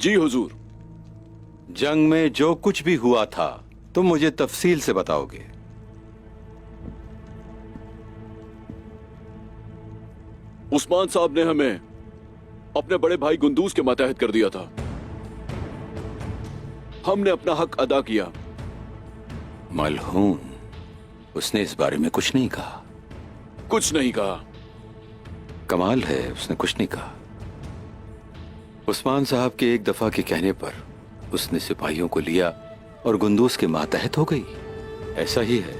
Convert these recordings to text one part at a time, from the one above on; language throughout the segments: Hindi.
जी हुजूर। जंग में जो कुछ भी हुआ था तुम मुझे तफसील से बताओगे। उस्मान साहब ने हमें अपने बड़े भाई गुंदूज के मातहत कर दिया था। हमने अपना हक अदा किया। मलहून, उसने इस बारे में कुछ नहीं कहा। कुछ नहीं कहा। कमाल है, उसने कुछ नहीं कहा। उस्मान साहब के एक दफा के कहने पर उसने सिपाहियों को लिया और गुंदूज के मातहत हो गई। ऐसा ही है।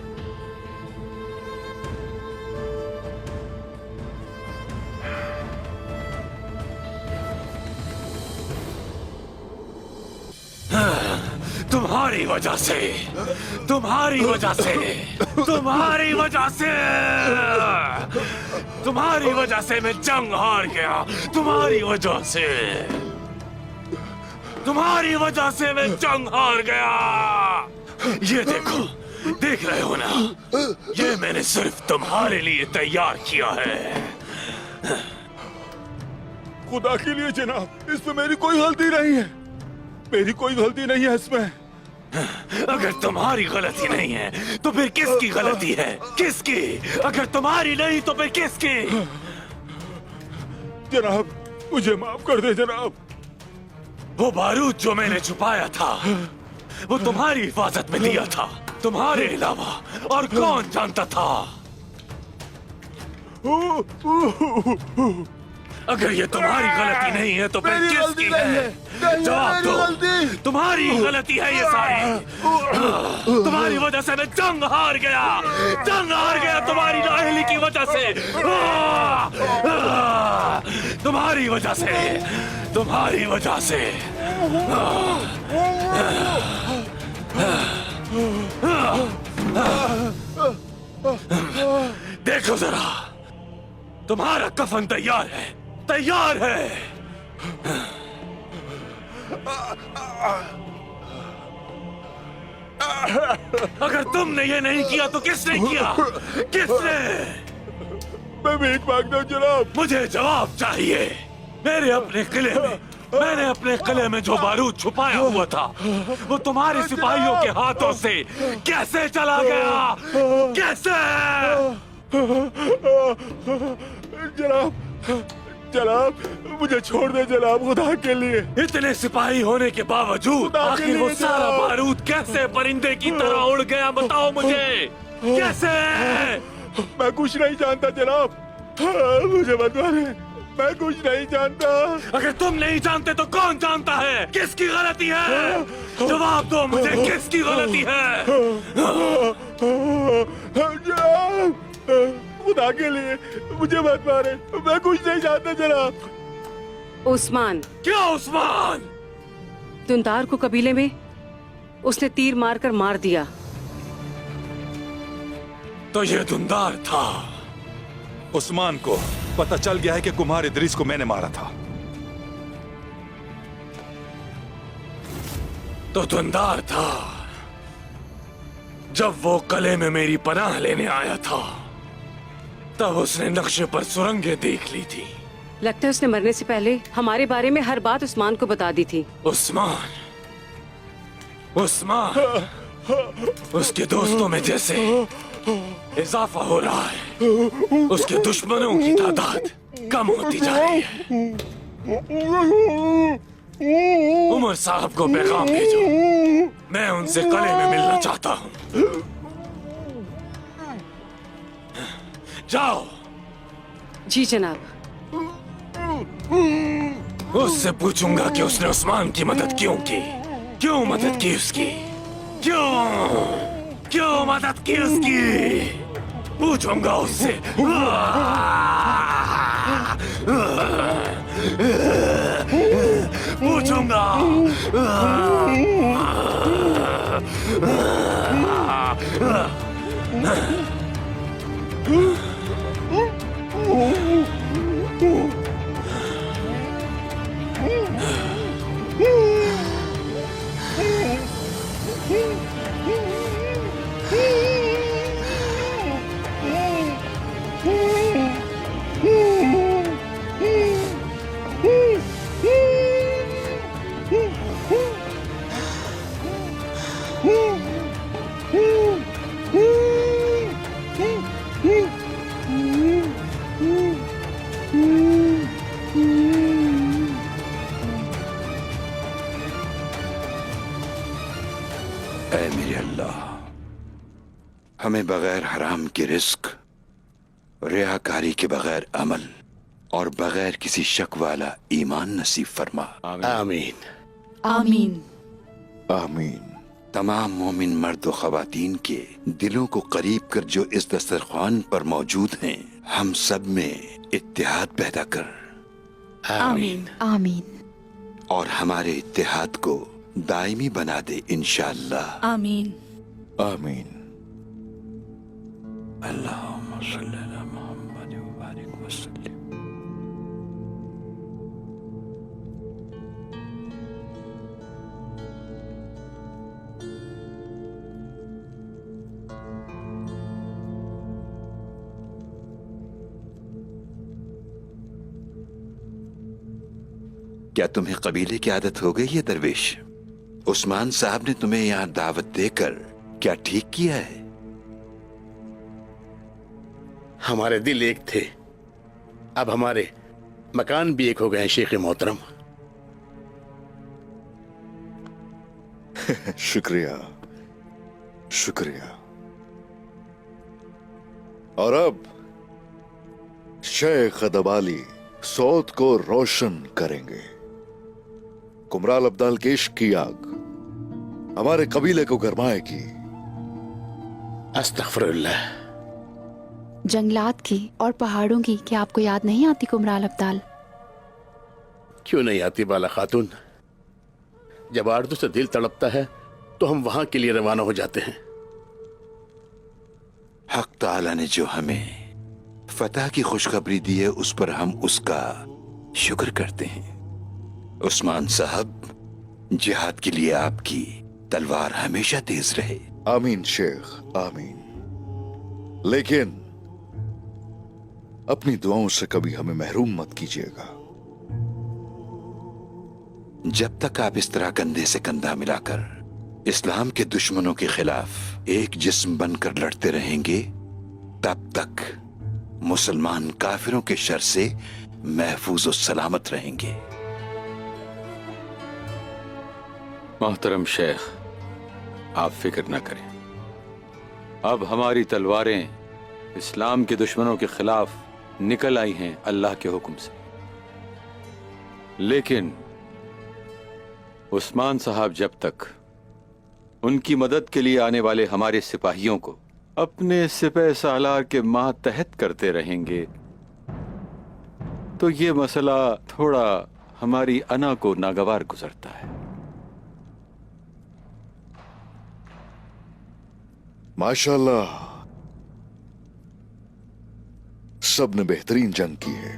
तुम्हारी वजह से, तुम्हारी वजह से, तुम्हारी वजह से, तुम्हारी वजह से मैं जंग हार गया। तुम्हारी वजह से, तुम्हारी वजह से मैं जंग हार गया। ये देखो, देख रहे हो ना, ये मैंने सिर्फ तुम्हारे लिए तैयार किया है। खुदा के लिए जनाब, इसमें मेरी कोई गलती नहीं है। मेरी कोई गलती नहीं है इसमें। अगर तुम्हारी गलती नहीं है तो फिर किसकी गलती है? किसकी? अगर तुम्हारी नहीं तो फिर किसकी? जनाब, मुझे माफ कर दे जनाब। वो बारूद जो मैंने छुपाया था वो तुम्हारी हिफाजत में दिया था। तुम्हारे अलावा और कौन जानता था? अगर ये तुम्हारी गलती नहीं है तो फिर किसकी है? जवाब दो। तुम्हारी गलती है ये सारी। तुम्हारी वजह से मैं जंग हार गया। जंग हार गया तुम्हारी नाअहली की वजह से। तुम्हारी वजह से, तुम्हारी वजह से। देखो जरा, तुम्हारा कफन तैयार है, तैयार है। अगर तुमने ये नहीं किया तो किसने किया? किसने? मैं भीख मांगता हूं जनाब। मुझे जवाब चाहिए। मेरे अपने किले में, मैंने अपने किले में जो बारूद छुपाया हुआ था वो तुम्हारे सिपाहियों के हाथों से कैसे चला गया? कैसे? जनाब, जनाब, मुझे छोड़ दे जनाब, खुदा के लिए। इतने सिपाही होने के बावजूद आखिर वो सारा बारूद कैसे परिंदे की तरह उड़ गया? बताओ मुझे, कैसे? मैं कुछ नहीं जानता जनाब, मुझे मत मारे। मैं कुछ नहीं जानता। अगर तुम नहीं जानते तो कौन जानता है? किसकी गलती है? जवाब दो मुझे, किसकी गलती है? जनाब, खुदा के लिए मुझे मत मारे। मैं कुछ नहीं जानता जनाब। उस्मान। क्या उस्मान? दुंदार को कबीले में उसने तीर मारकर मार दिया। तो ये दुंदार था। उस्मान को पता चल गया है कि कुमार इदरीस को मैंने मारा था। तो दुंदार था। जब वो किले में मेरी पनाह लेने आया था तब उसने नक्शे पर सुरंगें देख ली थी। लगता है उसने मरने से पहले हमारे बारे में हर बात उस्मान को बता दी थी। उस्मान, उस्मान, उसके दोस्तों में जैसे इजाफा हो रहा है, उसके दुश्मनों की तादाद कम होती जा रही है। उमर साहब को पैगाम भेजो, मैं उनसे किले में मिलना चाहता हूँ। जाओ। जी जनाब। उससे पूछूंगा कि उसने उस्मान की मदद क्यों की, क्यों मदद की उसकी, क्यों मदद की उसकी, पूछूंगा उससे। पूछूंगा। ऐ मेरे अल्लाह, हमें बगैर हराम के रिस्क, रियाकारी के बगैर अमल और बगैर किसी शक वाला ईमान नसीब फरमा। आमीन आमीन। आमीन। तमाम मोमिन मर्द व खवातीन के दिलों को करीब कर जो इस दस्तरखान पर मौजूद हैं, हम सब में इत्तेहाद पैदा कर आमीन आमीन और हमारे इत्तेहाद को दायमी बना दे इंशाअल्लाह। आमीन आमीन। अल्लाहुम्मा सल्ली अला मुहम्मद व बारिक वसल्लिम। क्या तुम्हें कबीले की आदत हो गई है दरवेश? उस्मान साहब ने तुम्हें यहाँ दावत देकर क्या ठीक किया है? हमारे दिल एक थे, अब हमारे मकान भी एक हो गए हैं शेख मोहतरम। शुक्रिया शुक्रिया। और अब शेख अदबाली सौत को रोशन करेंगे। कुमराल अब्दाल के इश्क की आग हमारे कबीले को गरमाएगी। अस्तगफिरुल्लाह। जंगलात की और पहाड़ों की क्या आपको याद नहीं आती कुमराल अब्दाल? क्यों नहीं आती बाला खातून? जब आरज़ू से दिल तड़पता है तो हम वहां के लिए रवाना हो जाते हैं। हक ताला ने जो हमें फतह की खुशखबरी दी है, उस पर हम उसका शुक्र करते हैं। उस्मान साहब, जिहाद के लिए आपकी तलवार हमेशा तेज रहे। आमीन शेख, आमीन। लेकिन अपनी दुआओं से कभी हमें महरूम मत कीजिएगा। जब तक आप इस तरह कंधे से कंधा मिलाकर इस्लाम के दुश्मनों के खिलाफ एक जिस्म बनकर लड़ते रहेंगे, तब तक मुसलमान काफिरों के शर से महफूज और सलामत रहेंगे। मोहतरम शेख, आप फिक्र न करें। अब हमारी तलवारें इस्लाम के दुश्मनों के खिलाफ निकल आई हैं अल्लाह के हुक्म से। लेकिन उस्मान साहब जब तक उनकी मदद के लिए आने वाले हमारे सिपाहियों को अपने सिपह सालार के मातहत करते रहेंगे, तो ये मसला थोड़ा हमारी अना को नागवार गुजरता है। माशाल्लाह, सब ने बेहतरीन जंग की है।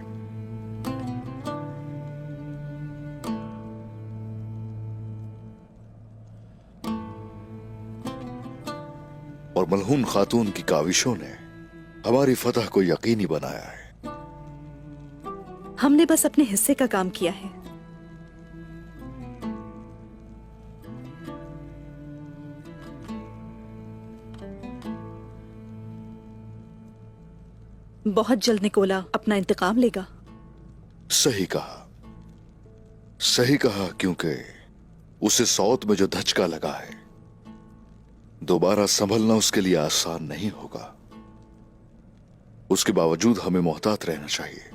और मलहून खातून की काविशों ने हमारी फतह को यकीनी बनाया है। हमने बस अपने हिस्से का काम किया है। बहुत जल्द निकोला अपना इंतकाम लेगा। सही कहा, सही कहा, क्योंकि उसे सौत में जो धचका लगा है, दोबारा संभलना उसके लिए आसान नहीं होगा। उसके बावजूद हमें मोहतात रहना चाहिए।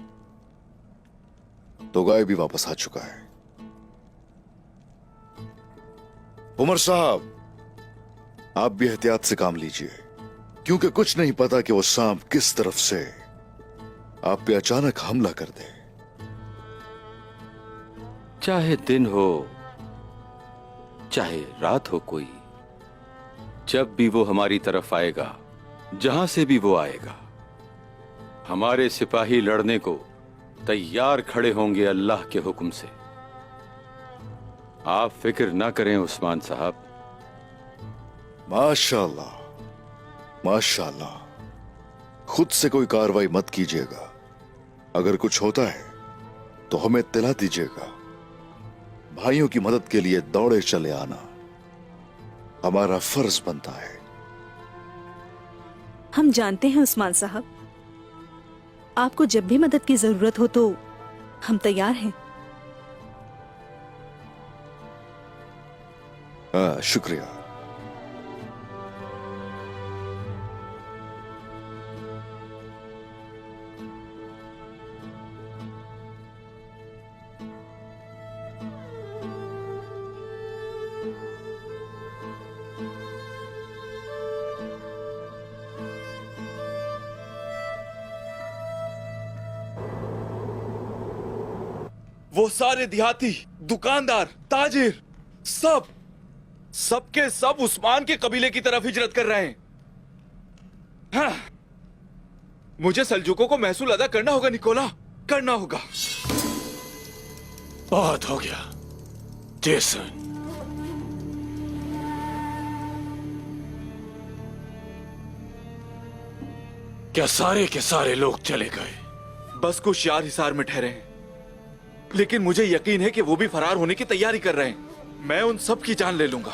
तो गाय भी वापस आ चुका है। उमर साहब, आप भी एहतियात से काम लीजिए, क्योंकि कुछ नहीं पता कि वो सांप किस तरफ से आप पे अचानक हमला कर दे। चाहे दिन हो चाहे रात हो, कोई जब भी वो हमारी तरफ आएगा, जहां से भी वो आएगा, हमारे सिपाही लड़ने को तैयार खड़े होंगे अल्लाह के हुक्म से। आप फिक्र ना करें उस्मान साहब। माशाल्लाह, माशाल्लाह। खुद से कोई कार्रवाई मत कीजिएगा। अगर कुछ होता है तो हमें इत्तला दीजिएगा। भाइयों की मदद के लिए दौड़े चले आना हमारा फर्ज बनता है। हम जानते हैं उस्मान साहब, आपको जब भी मदद की जरूरत हो तो हम तैयार हैं। शुक्रिया, वो सारे देहाती, दुकानदार, ताजिर, सबके सब उस्मान के कबीले की तरफ हिजरत कर रहे हैं। हाँ, मुझे सल्जूकों को महसूल अदा करना होगा निकोला, करना होगा। बहुत हो गया जेसन। क्या सारे के सारे लोग चले गए? बस कुछ यार हिसार में ठहरे हैं, लेकिन मुझे यकीन है कि वो भी फरार होने की तैयारी कर रहे हैं। मैं उन सब की जान ले लूंगा।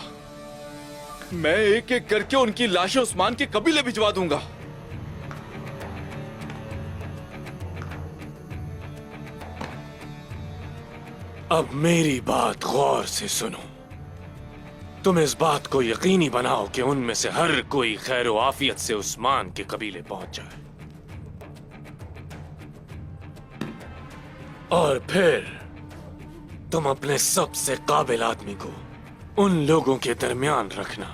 मैं एक एक करके उनकी लाशें उस्मान के कबीले भिजवा दूंगा। अब मेरी बात गौर से सुनो। तुम इस बात को यकीनी बनाओ कि उनमें से हर कोई खैर व आफियत से उस्मान के कबीले पहुंच जाए, और फिर तुम अपने सबसे काबिल आदमी को उन लोगों के दरमियान रखना।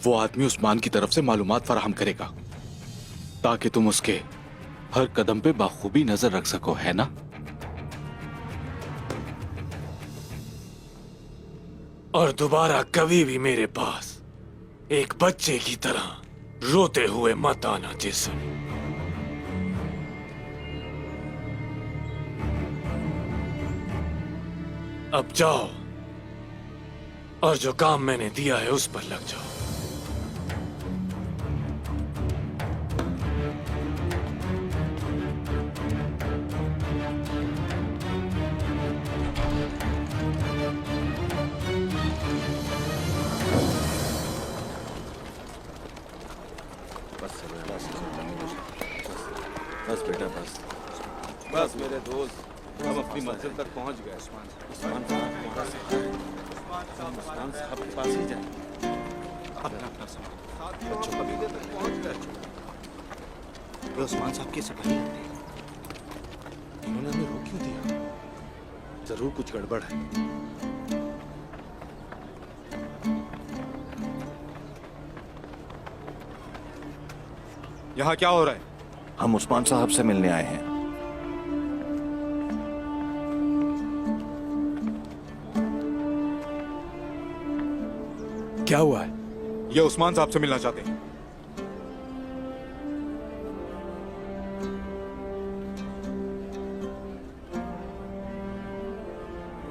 वो आदमी उस्मान की तरफ से मालूमात फराहम करेगा ताकि तुम उसके हर कदम पे बाखूबी नजर रख सको, है ना? और दोबारा कभी भी मेरे पास एक बच्चे की तरह रोते हुए मत आना जेसन। अब जाओ और जो काम मैंने दिया है उस पर लग जाओ। बस बेटा, बस मेरे दोस्त, हम अपनी मंजिल तक पहुंच गए। उस्मान साहब के पास ही जाएं। अपना सामान बच्चों कबीले तक पहुंच गए। उस्मान साहब की सिपाही इन्होंने हमें रोक क्यों दिया? जरूर कुछ गड़बड़ है। यहाँ क्या हो रहा है? हम उस्मान साहब से मिलने आए हैं। क्या हुआ है? ये उस्मान साहब से मिलना चाहते हैं।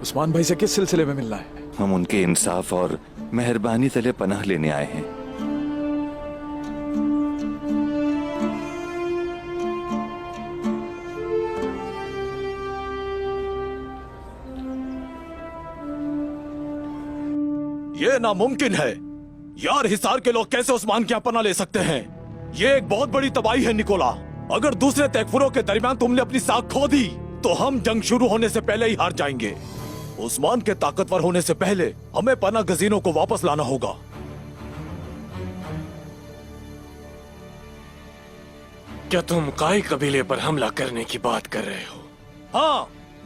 उस्मान भाई से किस सिलसिले में मिलना है? हम उनके इंसाफ और मेहरबानी तले पनाह लेने आए हैं। ये नामुमकिन है यार। हिसार के लोग कैसे उस्मान की पनाह ले सकते हैं? ये एक बहुत बड़ी तबाही है निकोला। अगर दूसरे तैकफुरों के दरमियान तुमने अपनी साख खो दी तो हम जंग शुरू होने से पहले ही हार जाएंगे। उस्मान के ताकतवर होने से पहले हमें पनाह गजीनों को वापस लाना होगा। क्या तुम काई कबीले पर हमला करने की बात कर रहे हो? हाँ,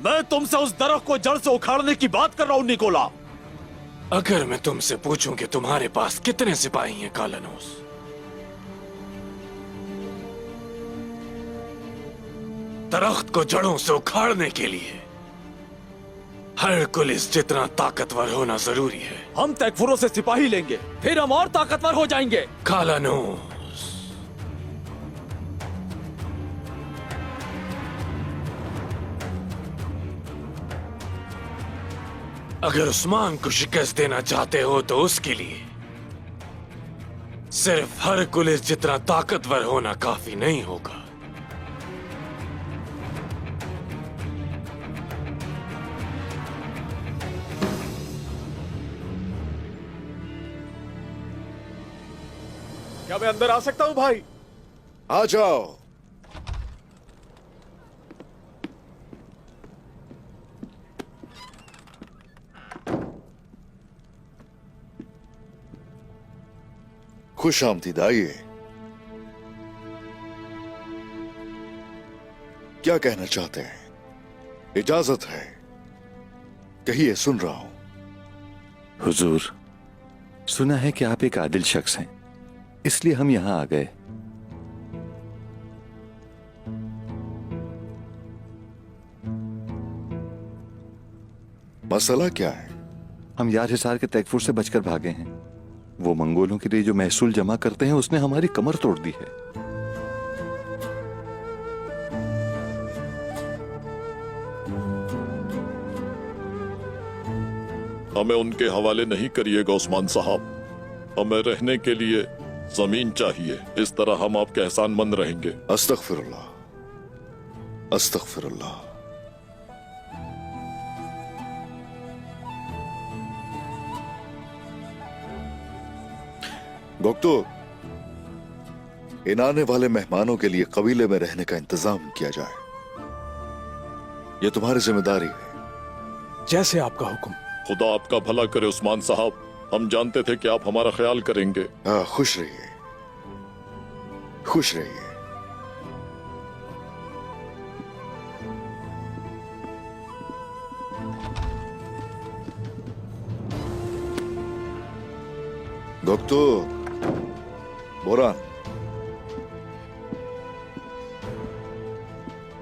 मैं तुमसे उस दरख्त को जड़ से उखाड़ने की बात कर रहा हूं निकोला। अगर मैं तुमसे पूछूं कि तुम्हारे पास कितने सिपाही हैं कालानूस, दरख्त को जड़ों से उखाड़ने के लिए हरकुलिस जितना ताकतवर होना जरूरी है। हम तैकफुरों से सिपाही लेंगे, फिर हम और ताकतवर हो जाएंगे। कालानूस, अगर उस्मान को शिकस्त देना चाहते हो तो उसके लिए सिर्फ हरकुलिस जितना ताकतवर होना काफी नहीं होगा। क्या मैं अंदर आ सकता हूं भाई? आ जाओ। खुश आमदीद, आइए। क्या कहना चाहते हैं? इजाजत है, कहिए, सुन रहा हूं। हुजूर, सुना है कि आप एक आदिल शख्स हैं, इसलिए हम यहां आ गए। मसला क्या है? हम यार हिसार के तैकफुर से बचकर भागे हैं। वो मंगोलों के लिए जो महसूल जमा करते हैं उसने हमारी कमर तोड़ दी है। हमें उनके हवाले नहीं करिएगा उस्मान साहब। हमें रहने के लिए जमीन चाहिए। इस तरह हम आपके एहसानमंद रहेंगे। अस्तगफिरुल्लाह, अस्तगफिरुल्लाह। डॉक्टर, इन आने वाले मेहमानों के लिए कबीले में रहने का इंतजाम किया जाए। यह तुम्हारी जिम्मेदारी है। जैसे आपका हुक्म। खुदा आपका भला करे उस्मान साहब। हम जानते थे कि आप हमारा ख्याल करेंगे। खुश रहिए, खुश रहिए। डॉक्टर बोरान,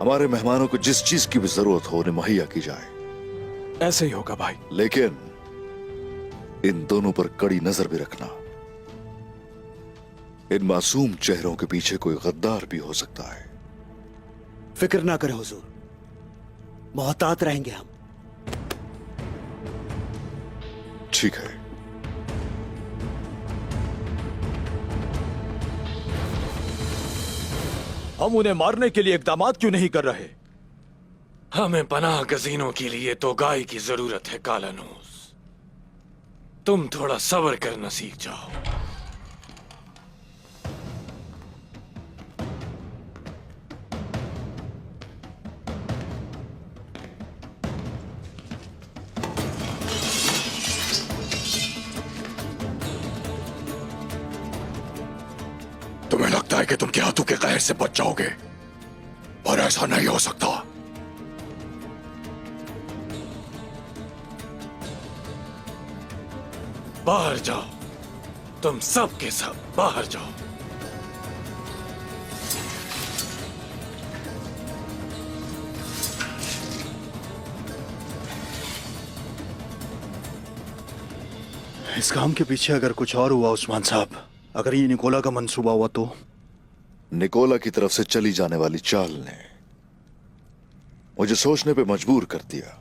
हमारे मेहमानों को जिस चीज की भी जरूरत हो उन्हें मुहैया की जाए। ऐसे ही होगा भाई। लेकिन इन दोनों पर कड़ी नजर भी रखना। इन मासूम चेहरों के पीछे कोई गद्दार भी हो सकता है। फिक्र ना करें हुजूर, मोहतात रहेंगे हम। ठीक है। हम उन्हें मारने के लिए इकदामात क्यों नहीं कर रहे? हमें पनाह गजीनों के लिए तो गाय की जरूरत है कालानूस। तुम थोड़ा सब्र करना सीख जाओ। तुम्हें लगता है कि तुम हाथों के कहर से बच जाओगे, पर ऐसा नहीं हो सकता। बाहर जाओ, तुम सब के सब बाहर जाओ। इस काम के पीछे अगर कुछ और हुआ उस्मान साहब, अगर ये निकोला का मंसूबा हुआ तो? निकोला की तरफ से चली जाने वाली चाल ने मुझे सोचने पे मजबूर कर दिया।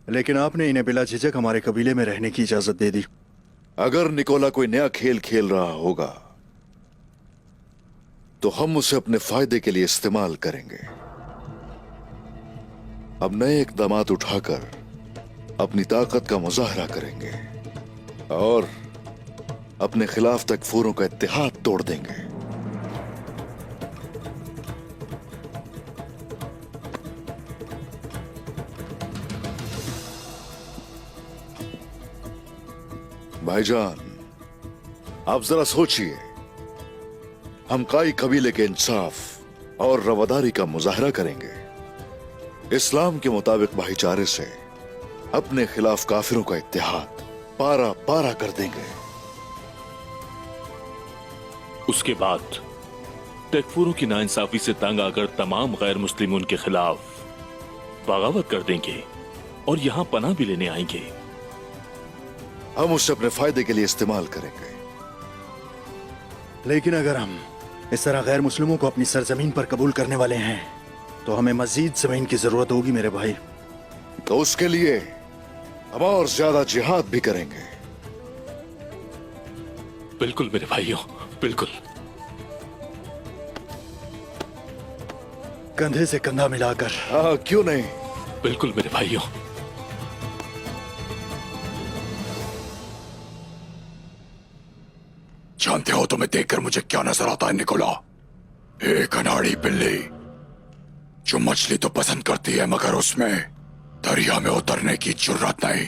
लेकिन आपने इन्हें बिला झिझक हमारे कबीले में रहने की इजाजत दे दी। अगर निकोला कोई नया खेल खेल रहा होगा तो हम उसे अपने फायदे के लिए इस्तेमाल करेंगे। अब नए इकदामात उठाकर अपनी ताकत का मुजाहरा करेंगे और अपने खिलाफ तकफूरों का इत्तेहाद तोड़ देंगे। भाईजान, आप जरा सोचिए, हम काई कबीले के इंसाफ और रवादारी का मुजाहरा करेंगे। इस्लाम के मुताबिक भाईचारे से अपने खिलाफ काफिरों का इत्तेहाद पारा पारा कर देंगे। उसके बाद तकफूरों की नाइंसाफी से तंग आकर तमाम गैर मुस्लिमों के खिलाफ बगावत कर देंगे और यहां पनाह भी लेने आएंगे। हम उसे अपने फायदे के लिए इस्तेमाल करेंगे। लेकिन अगर हम इस तरह गैर मुस्लिमों को अपनी सरजमीन पर कबूल करने वाले हैं तो हमें मजीद जमीन की जरूरत होगी मेरे भाई। तो उसके लिए हम और ज्यादा जिहाद भी करेंगे। बिल्कुल मेरे भाइयों, बिल्कुल। कंधे से कंधा मिलाकर। हाँ, क्यों नहीं। बिल्कुल मेरे भाइयों। जानते हो तुम्हें देखकर मुझे क्या नजर आता है निकोला? एक अनाड़ी बिल्ली जो मछली तो पसंद करती है मगर उसमें दरिया में उतरने की जुर्रत नहीं।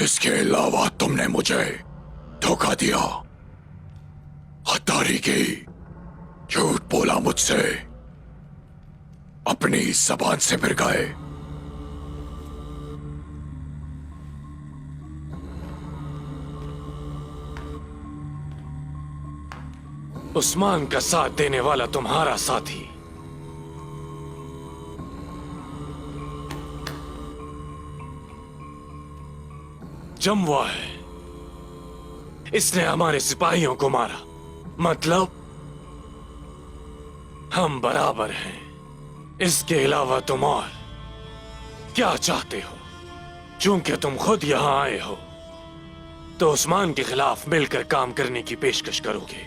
इसके अलावा तुमने मुझे धोखा दिया, गद्दारी की, झूठ बोला मुझसे, अपनी जबान से फिर गए। उस्मान का साथ देने वाला तुम्हारा साथी जमवा है। इसने हमारे सिपाहियों को मारा। मतलब हम बराबर हैं। इसके अलावा तुम और क्या चाहते हो? चूंकि तुम खुद यहां आए हो तो उस्मान के खिलाफ मिलकर काम करने की पेशकश करोगे।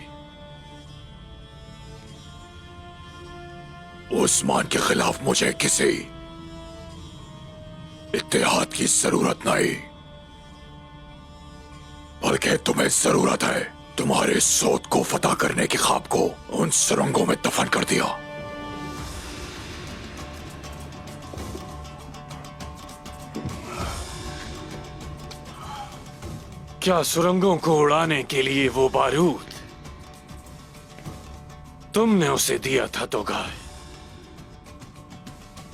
उस्मान के खिलाफ मुझे किसी इत्तेहाद की जरूरत नहीं, बल्कि तुम्हें जरूरत है तुम्हारे सोत को फतह करने के ख्वाब को उन सुरंगों में दफन कर दिया। क्या सुरंगों को उड़ाने के लिए वो बारूद तुमने उसे दिया था तो गाय?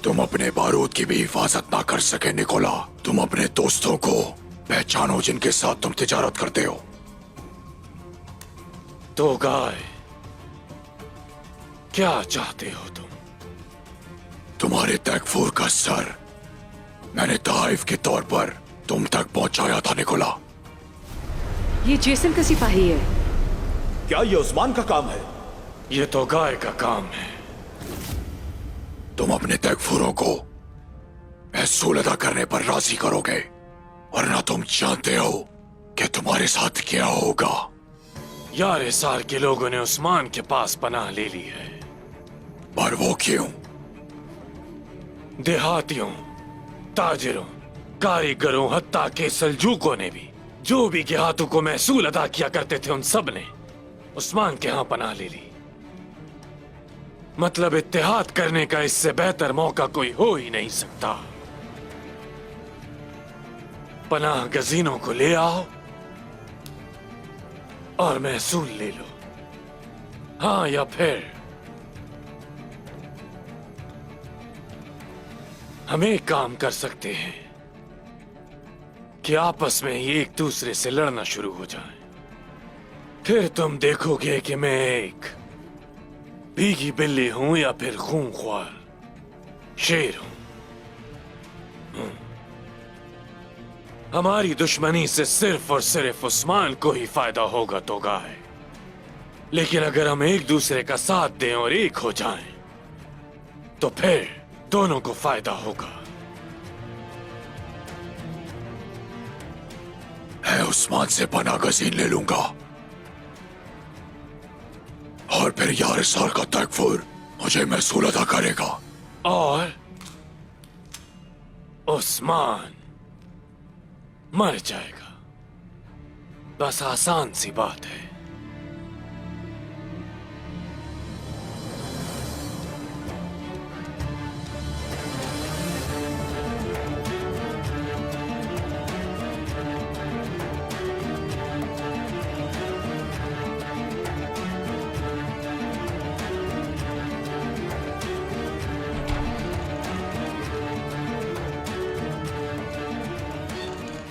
तुम अपने बारूद की भी हिफाजत ना कर सके निकोला। तुम अपने दोस्तों को पहचानो जिनके साथ तुम तिजारत करते हो। तो गाय क्या चाहते हो तुम? तुम्हारे तैकफूर का सर मैंने ताइफ के तौर पर तुम तक पहुंचाया था निकोला। ये जेसन का सिपाही है। क्या ये उस्मान का काम है? ये तो गाय का काम है। तुम अपने तैकफूरों को महसूल अदा करने पर राजी करोगे, वरना तुम जानते हो कि तुम्हारे साथ क्या होगा। यार सार के लोगों ने उस्मान के पास पनाह ले ली है। पर वो क्यों? देहातियों, ताजिरों, कारीगरों, हत्ता के सल्जूकों ने भी जो भी देहातों को महसूल अदा किया करते थे, उन सब ने उस्मान के यहां पनाह ले ली। मतलब इत्तेहाद करने का इससे बेहतर मौका कोई हो ही नहीं सकता। पनाह गजीनों को ले आओ और महसूल ले लो। हाँ, या फिर हम एक काम कर सकते हैं कि आपस में ही एक दूसरे से लड़ना शुरू हो जाए। फिर तुम देखोगे कि मैं एक भीगी बिल्ली हूं या फिर खूंखार शेर हूं। हमारी दुश्मनी से सिर्फ और सिर्फ उस्मान को ही फायदा होगा तो गाय, लेकिन अगर हम एक दूसरे का साथ दें और एक हो जाएं, तो फिर दोनों को फायदा होगा। मैं उस्मान से पनाह गजीन ले लूंगा और फिर यार सार का तैकफूर मुझे महसूल अदा करेगा और उस्मान मर जाएगा। बस आसान सी बात है।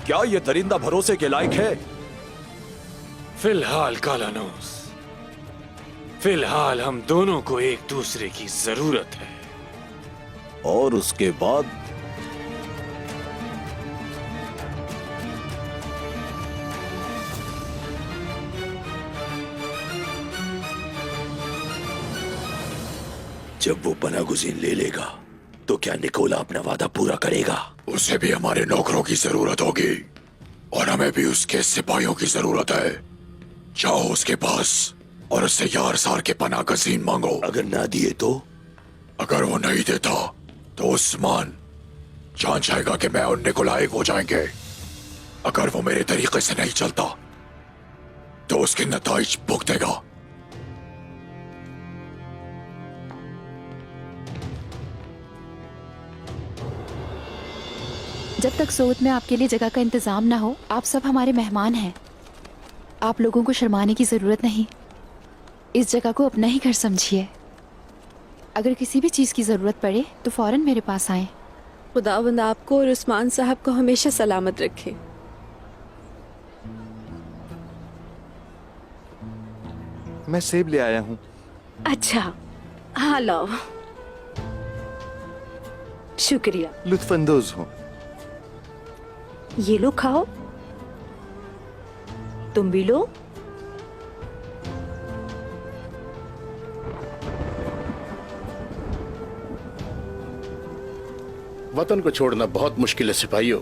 क्या ये दरिंदा भरोसे के लायक है? फिलहाल कालानोस, फिलहाल हम दोनों को एक दूसरे की जरूरत है। और उसके बाद जब वो पनाह गुज़ीन ले लेगा तो क्या निकोला अपना वादा पूरा करेगा? उसे भी हमारे नौकरों की जरूरत होगी और हमें भी उसके सिपाहियों की जरूरत है। जाओ उसके पास और उससे यार सार के पनाह गजीन मांगो। अगर ना दिए तो? अगर वो नहीं देता तो उस्मान जान जाएगा कि मैं और निकोला एक हो जाएंगे। अगर वो मेरे तरीके से नहीं चलता तो उसके नताइज भुगतेगा। जब तक सोत में आपके लिए जगह का इंतजाम ना हो, आप सब हमारे मेहमान हैं। आप लोगों को शर्माने की जरूरत नहीं। इस जगह को अपना ही घर समझिए। अगर किसी भी चीज की जरूरत पड़े तो फौरन मेरे पास आएं। खुदावंद आपको और उस्मान साहब को हमेशा सलामत रखे। मैं सेब ले आया हूँ। अच्छा, हाँ लाओ। शुक्रिया। लुत्फानंदोज हूँ। ये लो खाओ। तुम भी लो। वतन को छोड़ना बहुत मुश्किल है सिपाहियों।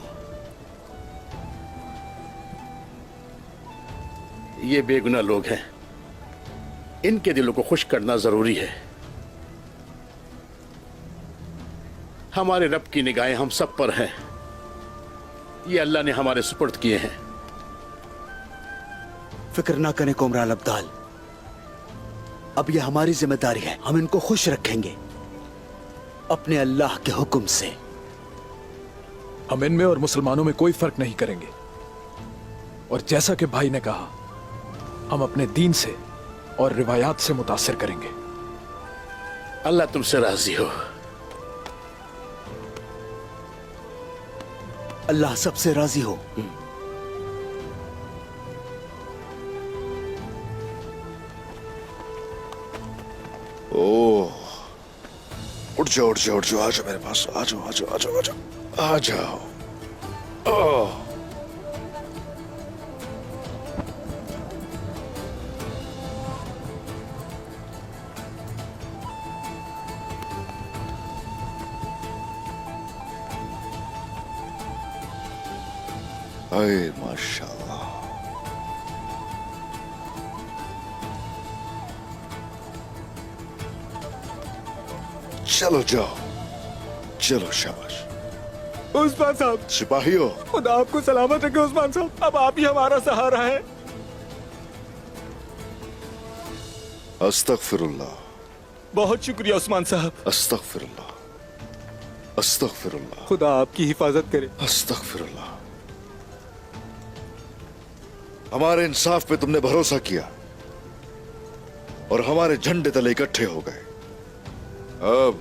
ये बेगुनाह लोग हैं, इनके दिलों को खुश करना जरूरी है। हमारे रब की निगाहें हम सब पर हैं। ये अल्लाह ने हमारे सुपुर्द किए हैं। फिक्र ना करें कुमरान अब्दाल, अब ये हमारी जिम्मेदारी है। हम इनको खुश रखेंगे अपने अल्लाह के हुक्म से। हम इनमें और मुसलमानों में कोई फर्क नहीं करेंगे, और जैसा कि भाई ने कहा, हम अपने दीन से और रिवायात से मुतासिर करेंगे। अल्लाह तुमसे राजी हो। अल्लाह सबसे राजी हो। ओह, उठ जाओ उठ जाओ उठ जाओ, आ जाओ मेरे पास, आ जाओ आ जाओ आ जाओ आ जाओ आ जाओ। ओह, अरे माशाल्लाह। चलो जाओ, चलो शाबाश। उस्मान साहब, सिपाहियों, खुदा आपको सलामत रखे उस्मान साहब। अब आप ही हमारा सहारा है। अस्तगफिरुल्लाह, बहुत शुक्रिया उस्मान साहब। अस्तगफिरुल्लाह, अस्तगफिरुल्लाह, खुदा आपकी हिफाजत करे। अस्तगफिरुल्लाह। हमारे इंसाफ पे तुमने भरोसा किया और हमारे झंडे तले इकट्ठे हो गए। अब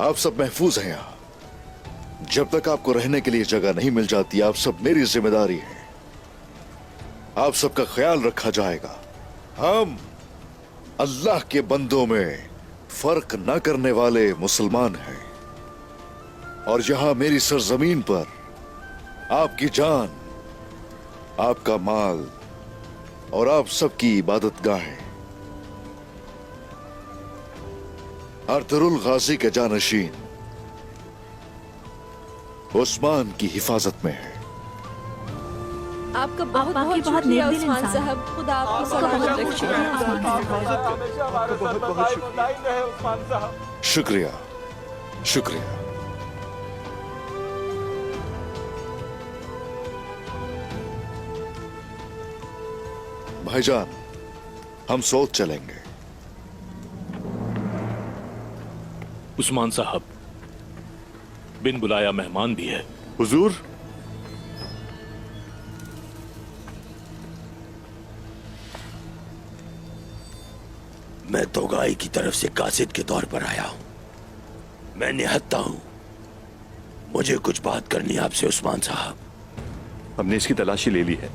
आप सब महफूज हैं यहां। जब तक आपको रहने के लिए जगह नहीं मिल जाती, आप सब मेरी जिम्मेदारी है। आप सबका ख्याल रखा जाएगा। हम अल्लाह के बंदों में फर्क न करने वाले मुसलमान हैं, और यहां मेरी सरजमीन पर आपकी जान, आपका माल और आप सबकी इबादतगाहें अर्तुरुल गाजी के जानशीन उस्मान की हिफाजत में है। आपका बहुत बहुत शुक्रिया उस्मान साहब। खुदा शुक्रिया शुक्रिया। भाईजान, हम सोच चलेंगे। उस्मान साहब, बिन बुलाया मेहमान भी है। हुजूर, मैं तोगाई की तरफ से कासिद के तौर पर आया हूं। मैं निहत्ता हूं। मुझे कुछ बात करनी है आपसे उस्मान साहब। हमने इसकी तलाशी ले ली है।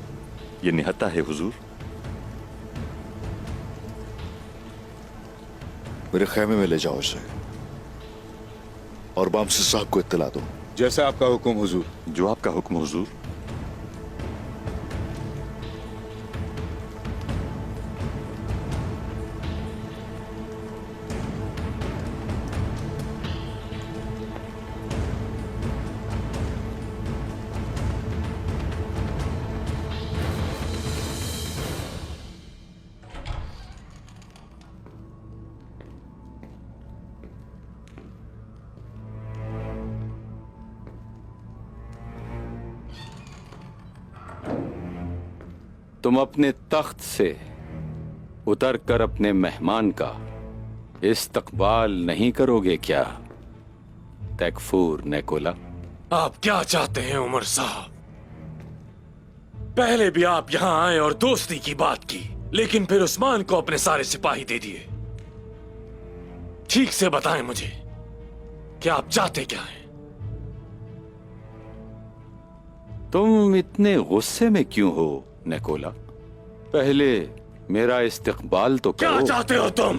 ये निहत्ता है हुजूर। मेरे खैमे में ले जाओ इसे और बामसी साहब को इत्तला दो। जैसा आपका हुक्म हुजूर। जो आपका हुक्म हुजूर। तुम अपने तख्त से उतर कर अपने मेहमान का इस्तकबाल नहीं करोगे क्या तैकफूर नेकोला? आप क्या चाहते हैं उमर साहब? पहले भी आप यहां आए और दोस्ती की बात की, लेकिन फिर उस्मान को अपने सारे सिपाही दे दिए। ठीक से बताएं मुझे कि आप चाहते क्या हैं? तुम इतने गुस्से में क्यों हो नेकोला? पहले मेरा इस्तकबाल तो करो। क्या चाहते हो तुम?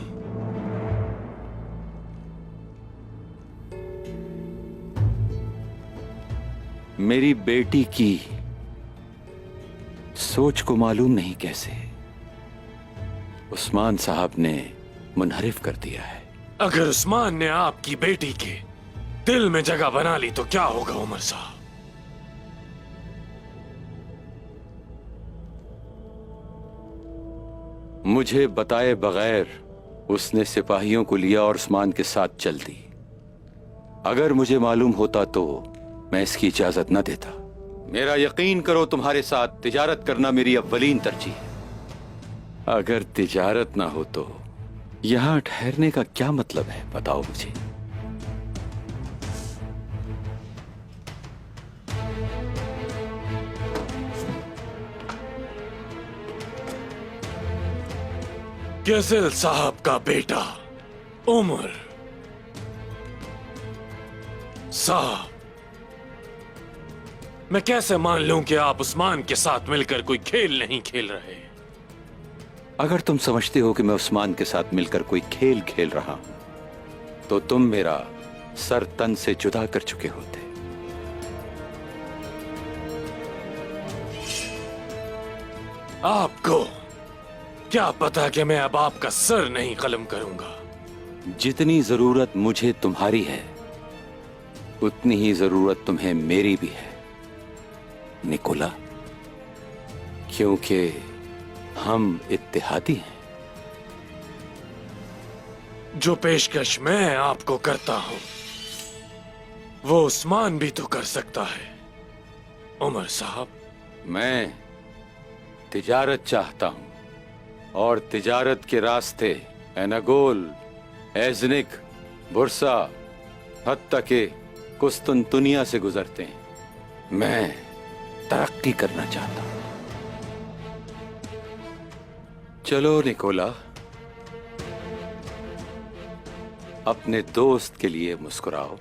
मेरी बेटी की सोच को मालूम नहीं कैसे उस्मान साहब ने मुनहरिफ कर दिया है। अगर उस्मान ने आपकी बेटी के दिल में जगह बना ली तो क्या होगा उमर साहब? मुझे बताए बगैर उसने सिपाहियों को लिया और उस्मान के साथ चल दी। अगर मुझे मालूम होता तो मैं इसकी इजाजत न देता। मेरा यकीन करो, तुम्हारे साथ तिजारत करना मेरी अव्वलीन तरजीह है। अगर तिजारत ना हो तो यहां ठहरने का क्या मतलब है, बताओ मुझे। गेज़िल साहब का बेटा उमर साहब, मैं कैसे मान लूं कि आप उस्मान के साथ मिलकर कोई खेल नहीं खेल रहे? अगर तुम समझते हो कि मैं उस्मान के साथ मिलकर कोई खेल खेल रहा हूं तो तुम मेरा सर तन से जुदा कर चुके होते। आपको क्या पता कि मैं अब आपका सर नहीं कलम करूंगा। जितनी जरूरत मुझे तुम्हारी है उतनी ही जरूरत तुम्हें मेरी भी है निकोला, क्योंकि हम इत्तेहादी हैं। जो पेशकश मैं आपको करता हूं वो उस्मान भी तो कर सकता है उमर साहब। मैं तिजारत चाहता हूं और तिजारत के रास्ते एनागोल, एज़निक, बुरसा, हत्ता के कुस्तुनतुनिया से गुजरते हैं। मैं तरक्की करना चाहता हूं। चलो निकोला, अपने दोस्त के लिए मुस्कुराओ।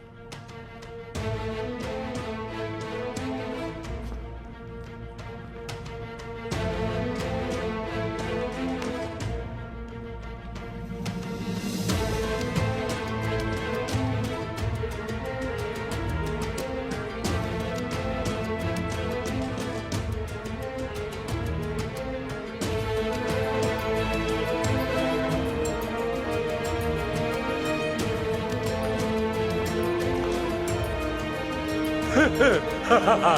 Ha ha ha!